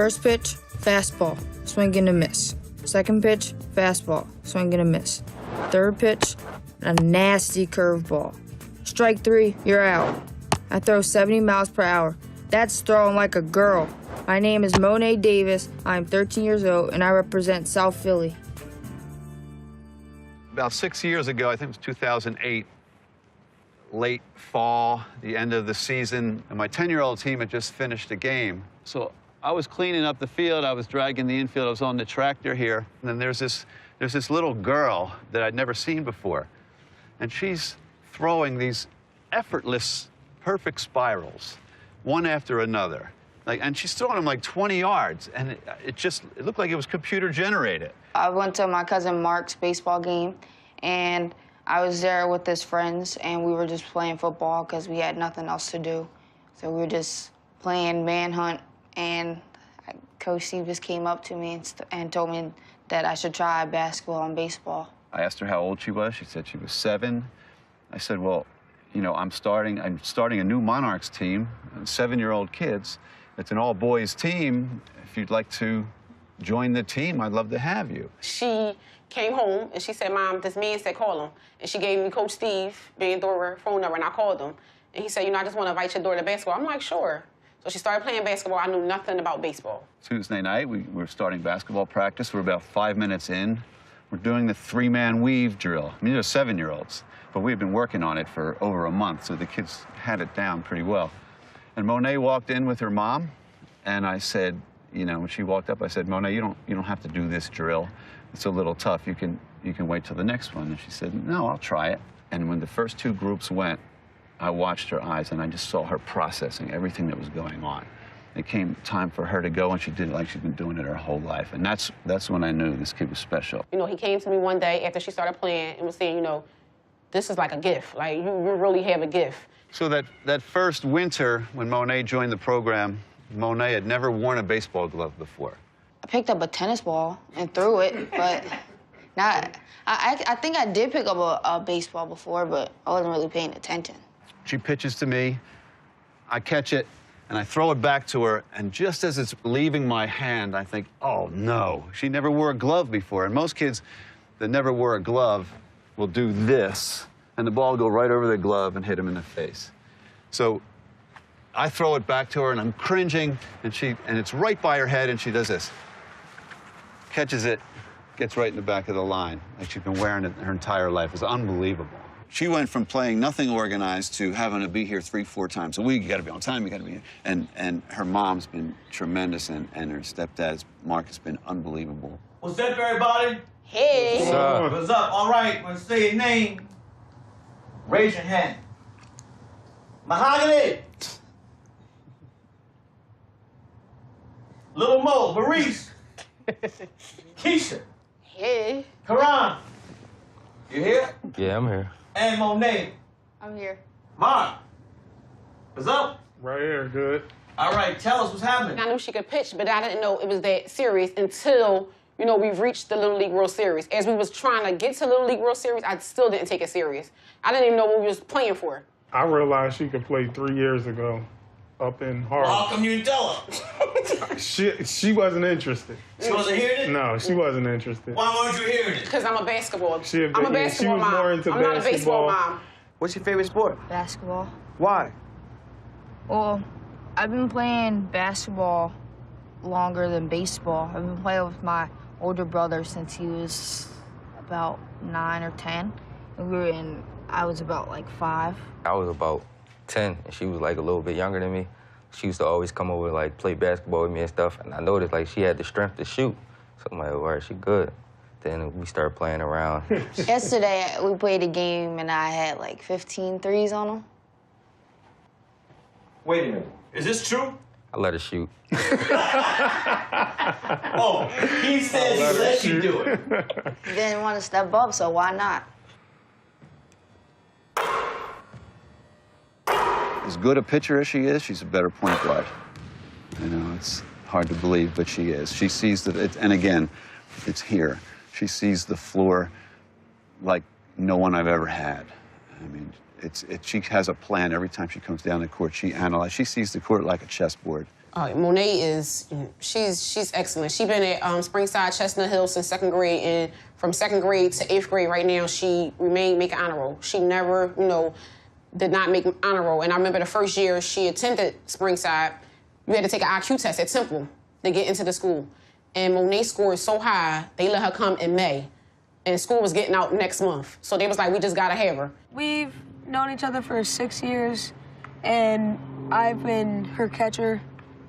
First pitch, fastball, swing and a miss. Second pitch, fastball, swing and a miss. Third pitch, a nasty curveball. Strike 3, you're out. I throw 70 miles per hour. That's throwing like a girl. My name is Monet Davis. I'm 13 years old, and I represent South Philly. About 6 years ago, I think it was 2008, late fall, the end of the season, and my 10-year-old team had just finished a game. So I was cleaning up the field, I was dragging the infield, I was on the tractor here, and then there's this little girl that I'd never seen before, and she's throwing these effortless, perfect spirals, one after another. And she's throwing them like 20 yards, and it looked like it was computer generated. I went to my cousin Mark's baseball game, and I was there with his friends, and we were just playing football because we had nothing else to do. So we were just playing manhunt, and Coach Steve just came up to me and told me that I should try basketball and baseball. I asked her how old she was. She said she was 7. I said, well, you know, I'm starting a new Monarchs team, 7-year-old kids. It's an all-boys team. If you'd like to join the team, I'd love to have you. She came home, and she said, Mom, this man said call him. And she gave me Coach Steve, Van Dover, phone number, and I called him. And he said, you know, I just want to invite your daughter to basketball. I'm like, sure. So she started playing basketball. I knew nothing about baseball. Tuesday night, we were starting basketball practice. We're about 5 minutes in. We're doing the 3-man weave drill. I mean, they're 7-year-olds, but we had been working on it for over a month, so the kids had it down pretty well. And Monet walked in with her mom, and I said, you know, when she walked up, I said, Monet, you don't have to do this drill. It's a little tough. You can wait till the next one. And she said, no, I'll try it. And when the first 2 groups went, I watched her eyes, and I just saw her processing everything that was going on. It came time for her to go, and she did it like she'd been doing it her whole life. And that's when I knew this kid was special. You know, he came to me one day after she started playing and was saying, you know, this is like a gift. Like, you really have a gift. So that first winter, when Monet joined the program, Monet had never worn a baseball glove before. I picked up a tennis ball and threw it, but I think I did pick up a baseball before, but I wasn't really paying attention. She pitches to me, I catch it, and I throw it back to her, and just as it's leaving my hand, I think, oh, no. She never wore a glove before, and most kids that never wore a glove will do this, and the ball will go right over the glove and hit him in the face. So I throw it back to her, and I'm cringing, and it's right by her head, and she does this. Catches it, gets right in the back of the line, like she's been wearing it her entire life. It's unbelievable. She went from playing nothing organized to having to be here 3-4 times a week. You got to be on time, you got to be here. And her mom's been tremendous, and her stepdad's, Mark, has been unbelievable. What's up, everybody? Hey. What's up? What's up? All right, when I say your name, raise your hand. Mahogany. Little Mo, Maurice. Keisha. Hey. Karan. You here? Yeah, I'm here. And Monet. I'm here. Mark. What's up? Right here, good. All right, tell us what's happening. I knew she could pitch, but I didn't know it was that serious until, you know, we've reached the Little League World Series. As we was trying to get to Little League World Series, I still didn't take it serious. I didn't even know what we was playing for. I realized she could play 3 years ago up in Harlem. How come you didn't tell her? She wasn't interested. She wasn't hearing it? No, she wasn't interested. Why weren't you hearing it? Because I'm a basketball. I'm a basketball she was mom. more into I'm not a baseball basketball. mom. What's your favorite sport? Basketball. Why? Well, I've been playing basketball longer than baseball. I've been playing with my older brother since he was about 9 or 10. And I was about like 5. I was about 10, and she was like a little bit younger than me. She used to always come over, like, play basketball with me and stuff, and I noticed, like, she had the strength to shoot. So I'm like, all right, she good. Then we started playing around. Yesterday, we played a game, and I had like 15 threes on him. Wait a minute. Is this true? I let her shoot. Oh, he said he let you do it. He didn't want to step up, so why not? As good a pitcher as she is, she's a better point guard. You know, it's hard to believe, but she is. She sees and again, it's here. She sees the floor like no one I've ever had. I mean, she has a plan every time she comes down the court. She sees the court like a chessboard. Monet she's excellent. She's been at Springside, Chestnut Hill since 2nd grade, and from 2nd grade to 8th grade right now, she remained making honor roll. She never, did not make honor roll. And I remember the first year she attended Springside, you had to take an IQ test at Temple to get into the school. And Monet scored so high, they let her come in May. And school was getting out next month. So they was like, we just gotta have her. We've known each other for 6 years, and I've been her catcher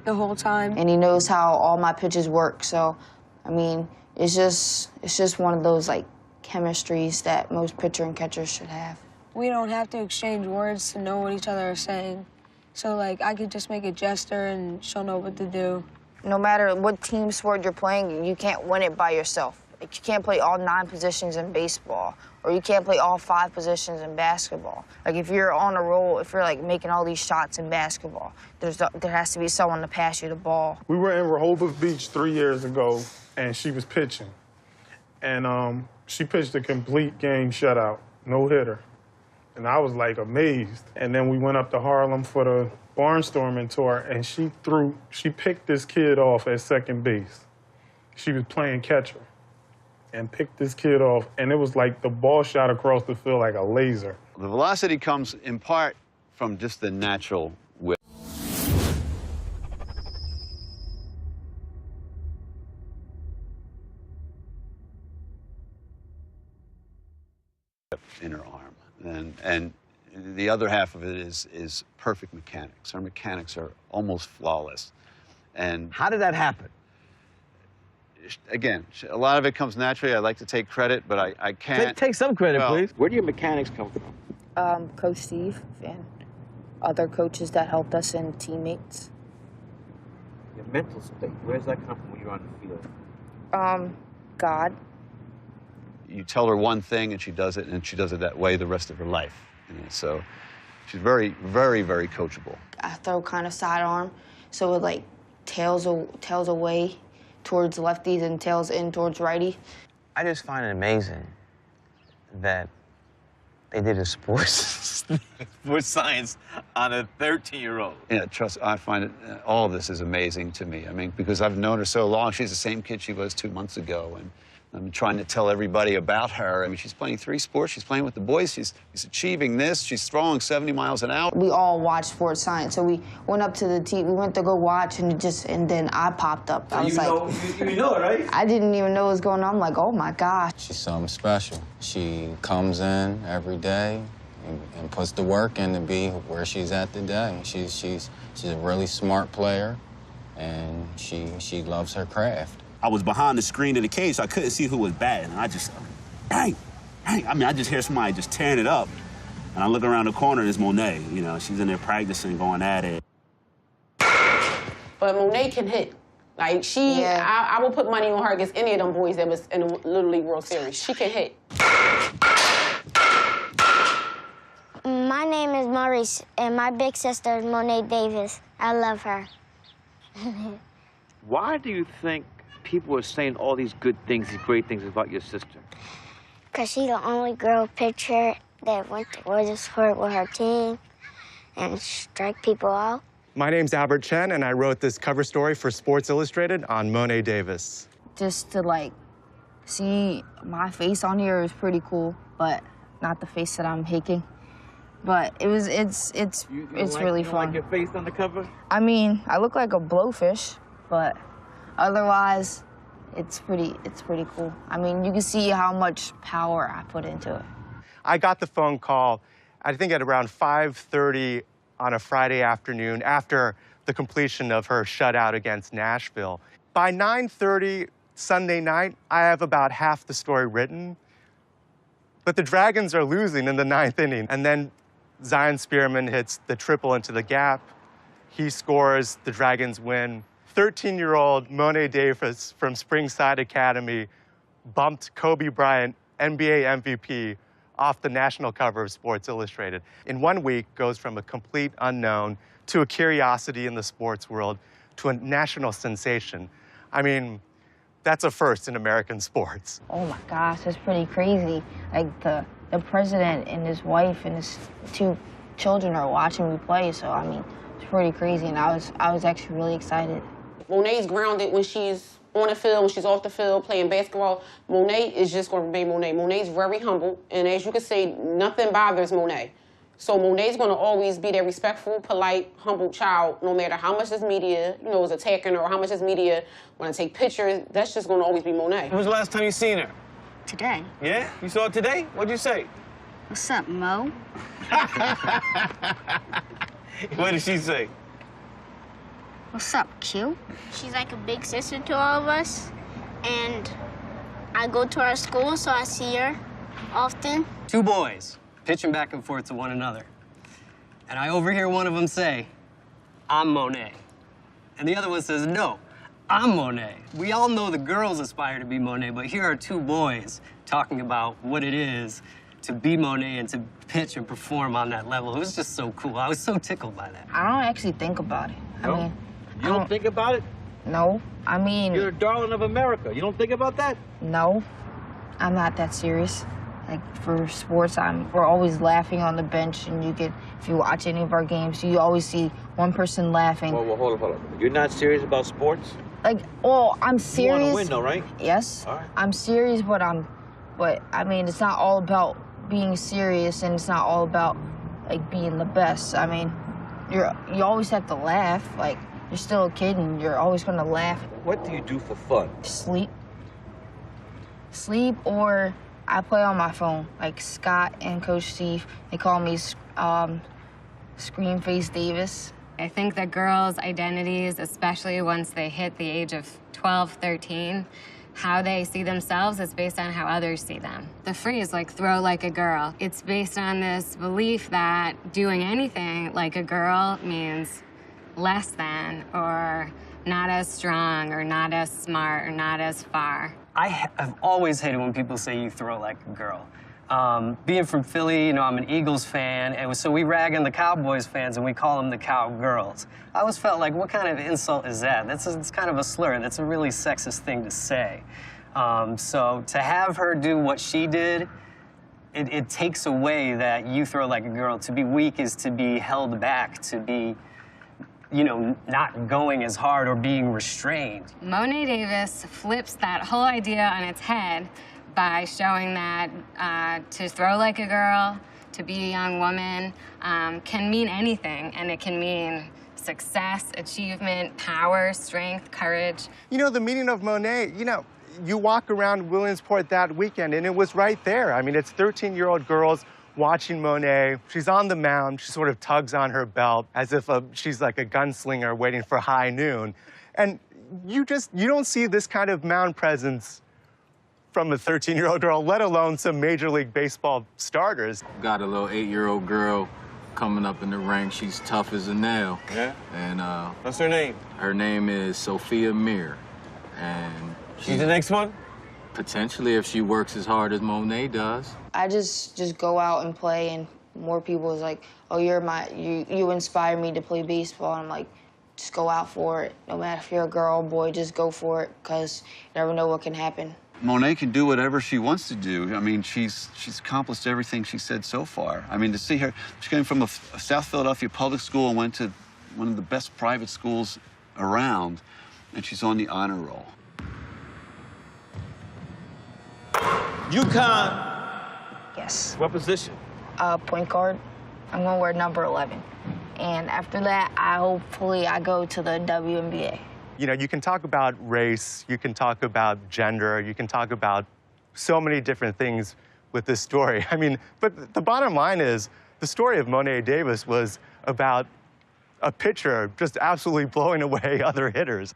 the whole time. And he knows how all my pitches work, so, I mean, it's just one of those, like, chemistries that most pitcher and catchers should have. We don't have to exchange words to know what each other are saying. So, like, I could just make a gesture and she'll know what to do. No matter what team sport you're playing, you can't win it by yourself. Like, you can't play all 9 positions in baseball, or you can't play all 5 positions in basketball. Like, if you're on a roll, if you're, like, making all these shots in basketball, there has to be someone to pass you the ball. We were in Rehoboth Beach 3 years ago, and she was pitching. And she pitched a complete game shutout, no hitter. And I was, like, amazed. And then we went up to Harlem for the barnstorming tour, and she picked this kid off at second base. She was playing catcher and picked this kid off, and it was like the ball shot across the field like a laser. The velocity comes in part from just the natural whip. In her arm, and the other half of it is perfect mechanics. Her mechanics are almost flawless. And How did that happen? again, a lot of it comes naturally. I like to take credit, but I can't. Take some credit, please. Where do your mechanics come from? Coach Steve and other coaches that helped us and teammates. Your mental state, where does that come from when you're on the field? God. You tell her one thing and she does it, and she does it that way the rest of her life. So she's very, very, very coachable. I throw kind of sidearm, so it like tails away towards lefties and tails in towards righty. I just find it amazing that they did a sports science on a 13-year-old. Yeah, I find it, all of this is amazing to me. I mean, because I've known her so long. She's the same kid she was 2 months ago, and I'm trying to tell everybody about her. I mean, she's playing 3 sports. She's playing with the boys. She's achieving this. She's throwing 70 miles an hour. We all watch sports science, so we went up to the team. We went to go watch, and then I popped up. So I was you know it, right? I didn't even know what was going on. I'm like, oh my gosh. She's something special. She comes in every day and puts the work in to be where she's at today. She's a really smart player, and she loves her craft. I was behind the screen of the cage, so I couldn't see who was batting. And I just, bang, bang. I mean, I just hear somebody just tearing it up. And I look around the corner, and it's Monet. You know, she's in there practicing, going at it. But Monet can hit. Like, I will put money on her against any of them boys that was in the Little League World Series. She can hit. My name is Maurice, and my big sister is Monet Davis. I love her. Why do you think people are saying all these good things, these great things about your sister? Because she's the only girl pitcher that went to Williamsport with her team and strike people out. My name's Albert Chen, and I wrote this cover story for Sports Illustrated on Monet Davis. Just to, like, see my face on here is pretty cool, but not the face that I'm making. But it's really fun. Like your face on the cover? I mean, I look like a blowfish, but otherwise, it's pretty cool. I mean, you can see how much power I put into it. I got the phone call, I think at around 5:30 on a Friday afternoon after the completion of her shutout against Nashville. By 9:30 Sunday night, I have about half the story written. But the Dragons are losing in the 9th inning, and then Zion Spearman hits the triple into the gap. He scores, the Dragons win. 13-year-old Monet Davis from Springside Academy bumped Kobe Bryant, NBA MVP, off the national cover of Sports Illustrated. In 1 week, goes from a complete unknown to a curiosity in the sports world to a national sensation. I mean, that's a first in American sports. Oh my gosh, that's pretty crazy. Like the president and his wife and his two children are watching me play, so I mean, it's pretty crazy, and I was actually really excited. Monet's grounded when she's on the field, when she's off the field playing basketball. Monet is just going to remain Monet. Monet's very humble, and as you can see, nothing bothers Monet. So Monet's going to always be that respectful, polite, humble child, no matter how much this media, is attacking her or how much this media want to take pictures. That's just going to always be Monet. When was the last time you seen her? Today. Yeah? You saw her today? What'd you say? What's up, Mo? What did she say? What's up, Q? She's like a big sister to all of us, and I go to our school, so I see her often. Two boys pitching back and forth to one another. And I overhear one of them say, "I'm Monet." And the other one says, "No, I'm Monet." We all know the girls aspire to be Monet, but here are two boys talking about what it is to be Monet and to pitch and perform on that level. It was just so cool. I was so tickled by that. I don't actually think about it. No? I mean, You don't think about it? no. I mean, You're a darling of America. You don't think about that? no. I'm not that serious. Like for sports, we're always laughing on the bench, and if you watch any of our games, you always see one person laughing. Well, hold on. You're not serious about sports? Like, well, I'm serious. You want to win, though, right? Yes. All right. I'm serious, but I mean, it's not all about being serious, and it's not all about like being the best. I mean, you always have to laugh. Like, you're still a kid, and you're always gonna laugh. What do you do for fun? Sleep, or I play on my phone. Like Scott and Coach Steve, they call me Scream Face Davis. I think that girls' identities, especially once they hit the age of 12, 13, how they see themselves is based on how others see them. The phrase, like, throw like a girl, it's based on this belief that doing anything like a girl means less than, or not as strong, or not as smart, or not as far. I've always hated when people say you throw like a girl. Being from Philly, I'm an Eagles fan, and so we rag on the Cowboys fans and we call them the Cowgirls. I always felt like, what kind of insult is that? It's kind of a slur. That's a really sexist thing to say. So to have her do what she did, it takes away that you throw like a girl. To be weak is to be held back, to be, not going as hard or being restrained. Monet Davis flips that whole idea on its head by showing that to throw like a girl, to be a young woman, can mean anything, and it can mean success, achievement, power, strength, courage. The meaning of Monet, you walk around Williamsport that weekend, and it was right there. I mean, it's 13-year-old girls watching Monet. She's on the mound. She sort of tugs on her belt as if she's like a gunslinger waiting for high noon. And you don't see this kind of mound presence from a 13-year-old girl, let alone some Major League Baseball starters. Got a little 8-year-old girl coming up in the ranks. She's tough as a nail. Yeah? And What's her name? her name is Sophia Mir. And She's the next one? potentially, if she works as hard as Monet does. I just go out and play, and more people is like, "Oh, you inspire me to play baseball." And I'm like, just go out for it. No matter if you're a girl or boy, just go for it, because you never know what can happen. Monet can do whatever she wants to do. I mean, she's accomplished everything she said so far. I mean, to see her, she came from a South Philadelphia public school and went to one of the best private schools around, and she's on the honor roll. UConn. Yes. What position? Point guard. I'm gonna wear number 11. And after that, hopefully I go to the WNBA. You can talk about race, you can talk about gender, you can talk about so many different things with this story. I mean, but the bottom line is, the story of Monet Davis was about a pitcher just absolutely blowing away other hitters.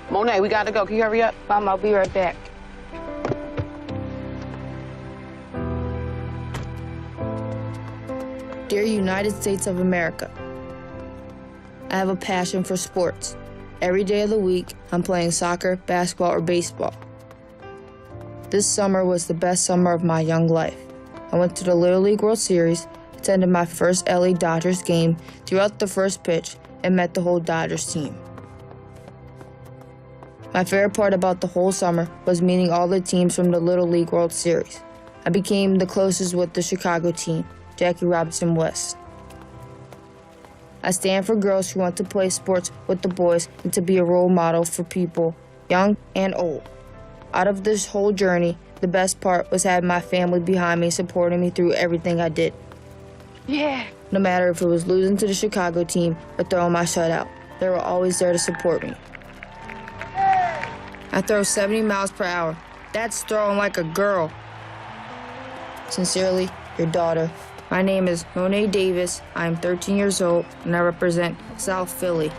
Monet, we gotta go. Can you hurry up? Mom, I'll be right back. Dear United States of America, I have a passion for sports. Every day of the week, I'm playing soccer, basketball, or baseball. This summer was the best summer of my young life. I went to the Little League World Series, attended my first LA Dodgers game, threw out the first pitch, and met the whole Dodgers team. My favorite part about the whole summer was meeting all the teams from the Little League World Series. I became the closest with the Chicago team, Jackie Robinson West. I stand for girls who want to play sports with the boys and to be a role model for people, young and old. Out of this whole journey, the best part was having my family behind me, supporting me through everything I did. Yeah. No matter if it was losing to the Chicago team or throwing my shutout, they were always there to support me. I throw 70 miles per hour. That's throwing like a girl. Sincerely, your daughter. My name is Monet Davis. I am 13 years old, and I represent South Philly.